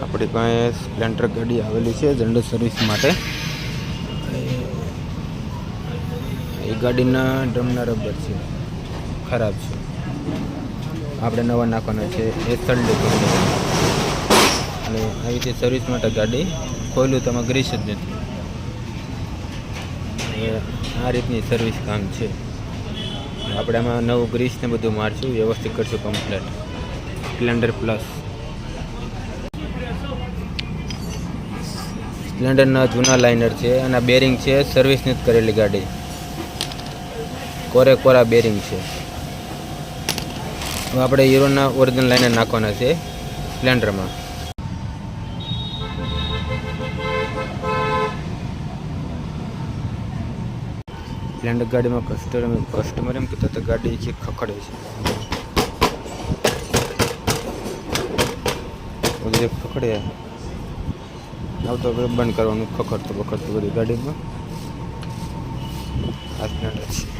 આપણી પાસે સ્પ્લેન્ડર ગાડી આવેલી છે જનરલ સર્વિસ માટે. એ ગાડીના ડ્રમના રબર છે ખરાબ છે, આપણે નવા નાખવાના છે. એ સલ્ડે અને આવી રીતે સર્વિસ માટે ગાડી ખોલ્યું તો આમાં ગ્રીસ જ નથી. આ રીતની સર્વિસ કામ છે. આપણે આમાં નવું ગ્રીસ ને બધું મારશું, વ્યવસ્થિત કરશું કમ્પ્લેટ. સ્પ્લેન્ડર પ્લસ સ્પ્લેન્ડરના જૂના લાઇનર છે અને બેરિંગ છે સર્વિસ નથી કરેલી ગાડી, કોરા બેરિંગ છે. હવે આપણે હીરોના ઓરિજિનલ લાઇનર નાખવાના છે સ્પ્લેન્ડરમાં. સ્પ્લેન્ડર ગાડીમાં કસ્ટમર એમ કહેતા હતા ગાડી છે ખખડે છે, ખખડે આવતો બંધ કરવાનું, ખખડતું બધી ગાડીમાં. આ સ્પ્લેન્ડર છે.